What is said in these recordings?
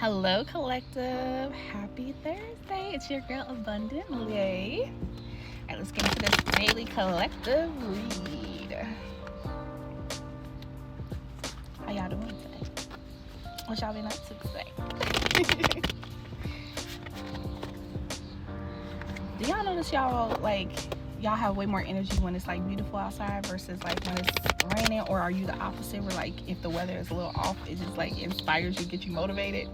Hello, collective. Happy Thursday. It's your girl, Abundant Lei. All right, let's get into this daily collective read. How y'all doing today? What y'all been up to today? Do y'all notice y'all have way more energy when it's like beautiful outside versus like when it's raining? Or are you the opposite where like if the weather is a little off, it just like inspires you, get you motivated?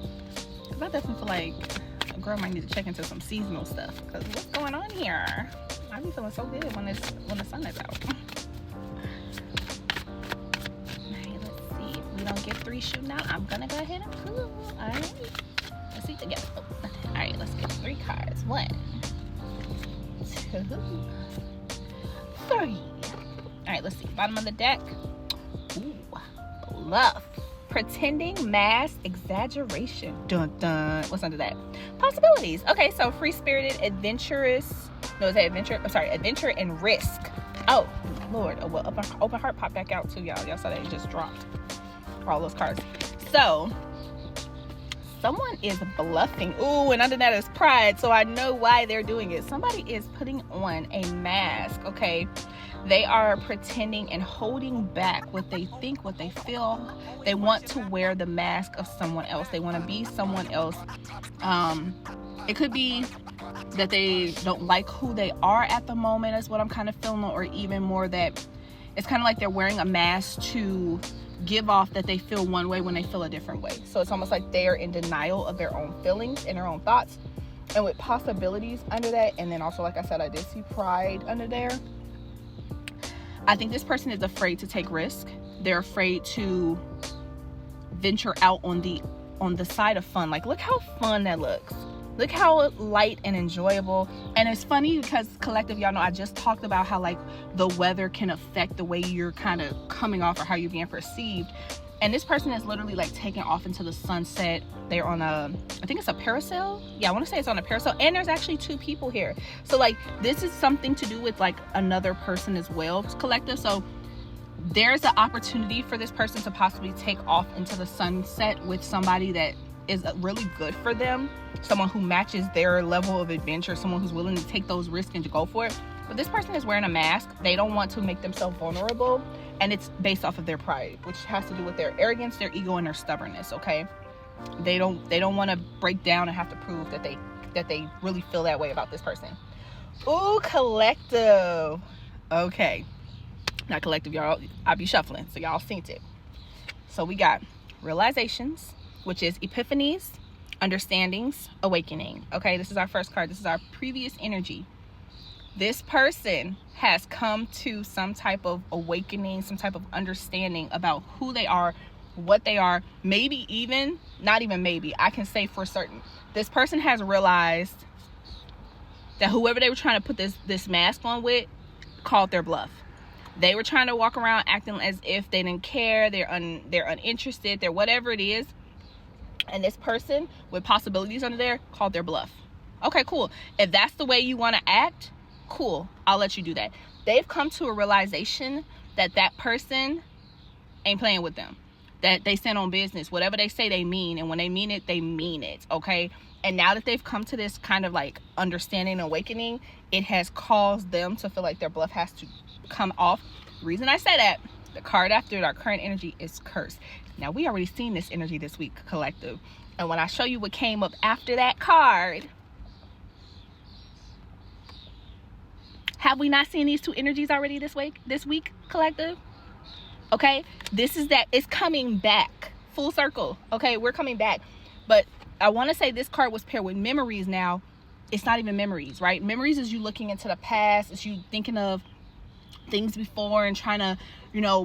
Because I definitely feel like a girl might need to check into some seasonal stuff, because what's going on here? I be feeling so good when the sun is out. Alright, let's see. If we don't get 3 shooting out, I'm gonna go ahead and pull. Alright, let's see together. Alright, let's get 3 cards. 1, 2, 3. Alright, let's see. Bottom of the deck. Ooh, bluff. Pretending, mask, exaggeration. Dun dun. What's under that? Possibilities. Okay, so free-spirited, adventurous. No, is that adventure? I'm sorry, adventure and risk. Oh, Lord. Oh, well, open heart popped back out too, y'all. Y'all saw that it just dropped. All those cards. So, someone is bluffing. Ooh, and under that is pride. So I know why they're doing it. Somebody is putting on a mask, okay? They are pretending and holding back what they think, what they feel. They want to wear the mask of someone else. They want to be someone else. It could be that they don't like who they are at the moment, is what I'm kind of feeling, or even more that it's kind of like they're wearing a mask to give off that they feel one way when they feel a different way. So it's almost like they are in denial of their own feelings and their own thoughts, and with possibilities under that. And then also, like I said, I did see pride under there. I think this person is afraid to take risk. They're afraid to venture out on the side of fun. Like, look how fun that looks. Look how light and enjoyable. And it's funny because, collective, y'all know I just talked about how like the weather can affect the way you're kind of coming off or how you're being perceived. And this person is literally like taking off into the sunset. They're on I think it's a parasail. Yeah, I want to say it's on a parasail. And there's actually 2 people here. So like this is something to do with like another person as well, collective. So there's an opportunity for this person to possibly take off into the sunset with somebody that is really good for them. Someone who matches their level of adventure. Someone who's willing to take those risks and to go for it. But this person is wearing a mask. They don't want to make themselves vulnerable. And it's based off of their pride, which has to do with their arrogance, their ego, and their stubbornness, okay? They don't want to break down and have to prove that they really feel that way about this person. Ooh, collective. Okay. Not collective, y'all. I'll be shuffling, so y'all seen it. So we got realizations, which is epiphanies, understandings, awakening. Okay, this is our first card. This is our previous energy. This person has come to some type of awakening, some type of understanding about who they are, what they are. Maybe even, not even maybe, I can say for certain, this person has realized that whoever they were trying to put this mask on with called their bluff. They were trying to walk around acting as if they didn't care, they're uninterested, they're whatever it is. And this person with possibilities under there called their bluff. Okay, cool. If that's the way you want to act, cool, I'll let you do that. They've come to a realization that that person ain't playing with them, that they stand on business. Whatever they say, they mean, and when they mean it, they mean it. Okay, and now that they've come to this kind of like understanding and awakening, it has caused them to feel like their bluff has to come off. The reason I say that, the card after our current energy is curse. Now we already seen this energy this week, collective, and when I show you what came up after that card, have we not seen these 2 energies already this week, collective? Okay, this is that. It's coming back full circle. Okay, we're coming back. But I want to say this card was paired with memories. Now it's not even memories, right? Memories is you looking into the past, it's you thinking of things before and trying to,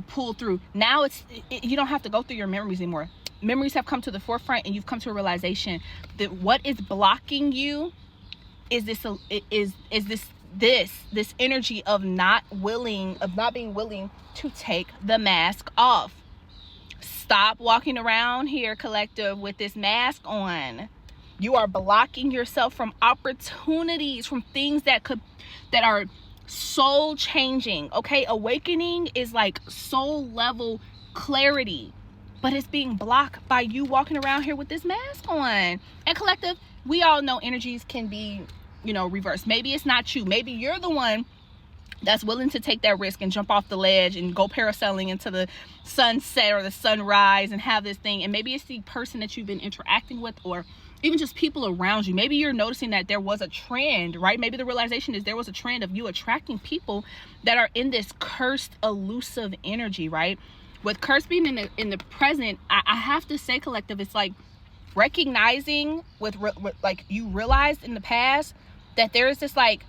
pull through. Now you don't have to go through your memories anymore. Memories have come to the forefront, and you've come to a realization that what is blocking you is this energy of not being willing to take the mask off. Stop walking around here, collective, with this mask on. You are blocking yourself from opportunities, from things that are soul changing. Okay, awakening is like soul level clarity. but it's being blocked by you walking around here with this mask on. And collective, we all know energies can be, you know, reversed. Maybe it's not you. Maybe you're the one that's willing to take that risk and jump off the ledge and go parasailing into the sunset or the sunrise and have this thing. And maybe it's the person that you've been interacting with, or even just people around you. Maybe you're noticing that there was a trend, right? Maybe the realization is there was a trend of you attracting people that are in this cursed, elusive energy, right? With curse being in the present, I have to say, collective, it's like recognizing with like you realized in the past that there is this like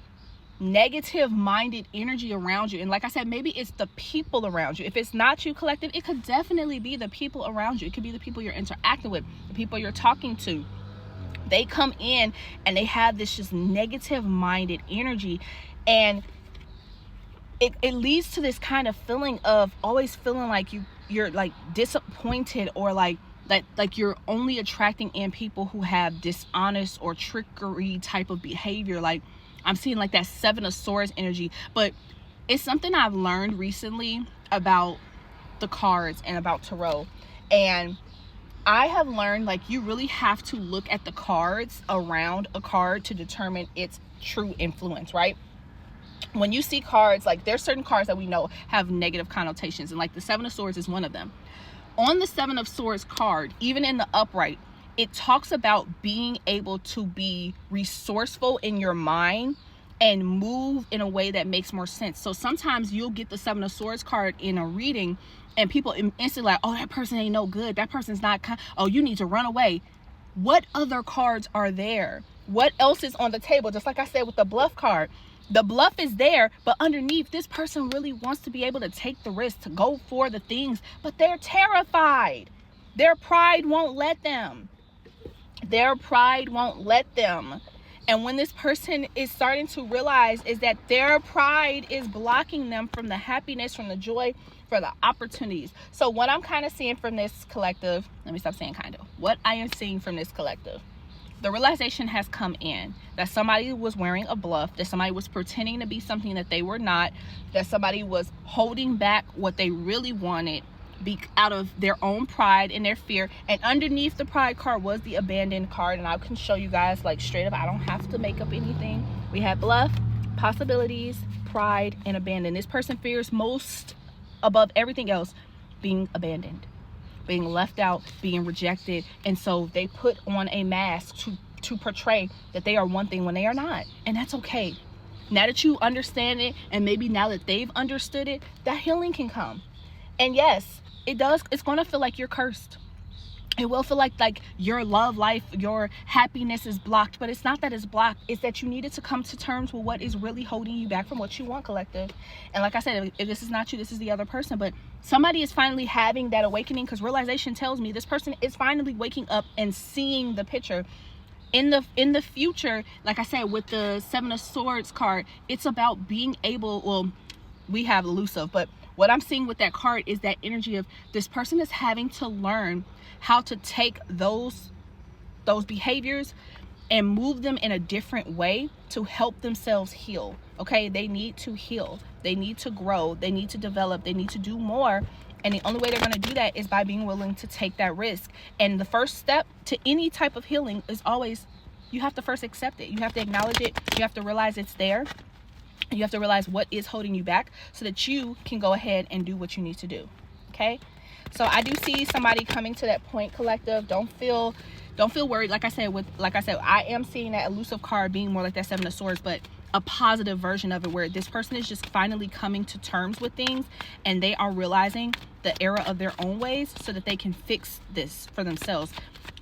negative minded energy around you. And like I said, maybe it's the people around you. If it's not you, collective, it could definitely be the people around you. It could be the people you're interacting with, the people you're talking to. They come in and they have this just negative minded energy, and it leads to this kind of feeling of always feeling like you're like disappointed, or like you're only attracting in people who have dishonest or trickery type of behavior. Like I'm seeing like that Seven of Swords energy. But it's something I've learned recently about the cards and about tarot. And I have learned like you really have to look at the cards around a card to determine its true influence, right? When you see cards, like there's certain cards that we know have negative connotations, and like the Seven of Swords is one of them. On the Seven of Swords card, even in the upright, it talks about being able to be resourceful in your mind and move in a way that makes more sense. So sometimes you'll get the Seven of Swords card in a reading and people instantly like, oh, that person ain't no good. That person's not kind. Oh, you need to run away. What other cards are there? What else is on the table? Just like I said with the bluff card. The bluff is there, but underneath, this person really wants to be able to take the risk, to go for the things, but they're terrified. Their pride won't let them. Their pride won't let them. And when this person is starting to realize is that their pride is blocking them from the happiness, from the joy, for the opportunities. So what I'm kind of seeing from this collective, let me stop saying kind of, what I am seeing from this collective, the realization has come in that somebody was wearing a bluff, that somebody was pretending to be something that they were not, that somebody was holding back what they really wanted out of their own pride and their fear. And underneath the pride card was the abandoned card, and I can show you guys like straight up. I don't have to make up anything. We have bluff, possibilities, pride, and abandon. This person fears most above everything else being abandoned, being left out, being rejected. And so they put on a mask to portray that they are one thing when they are not. And that's okay. Now that you understand it, and maybe now that they've understood it, that healing can come. And yes, it does. It's going to feel like you're cursed. It will feel like your love life, your happiness is blocked. But it's not that it's blocked. It's that you needed to come to terms with what is really holding you back from what you want, collective. And like I said, if this is not you, this is the other person. But somebody is finally having that awakening, because realization tells me this person is finally waking up and seeing the picture. In the future, like I said, with the Seven of Swords card, it's about being able, well, we have elusive, but what I'm seeing with that card is that energy of this person is having to learn how to take those behaviors and move them in a different way to help themselves heal. Okay, they need to heal, they need to grow, they need to develop, they need to do more. And the only way they're going to do that is by being willing to take that risk. And the first step to any type of healing is always, you have to first accept it. You have to acknowledge it. You have to realize it's there. You have to realize what is holding you back so that you can go ahead and do what you need to do. Okay. So I do see somebody coming to that point, collective. Don't feel worried. Like I said, I am seeing that elusive card being more like that Seven of Swords, but a positive version of it, where this person is just finally coming to terms with things and they are realizing the error of their own ways so that they can fix this for themselves.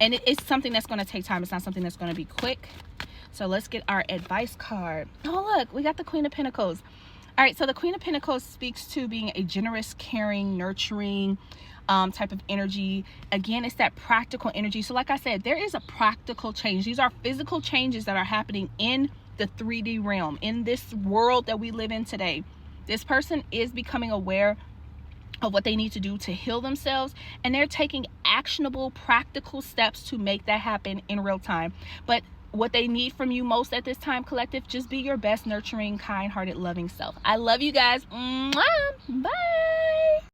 And it's something that's going to take time. It's not something that's going to be quick. So let's get our advice card. Oh, look, we got the Queen of Pentacles. All right, so the Queen of Pentacles speaks to being a generous, caring, nurturing type of energy. Again, it's that practical energy. So like I said, there is a practical change. These are physical changes that are happening in the 3D realm, in this world that we live in today. This person is becoming aware of what they need to do to heal themselves, and they're taking actionable, practical steps to make that happen in real time. But what they need from you most at this time, collective, just be your best, nurturing, kind-hearted, loving self. I love you guys. Mwah! Bye.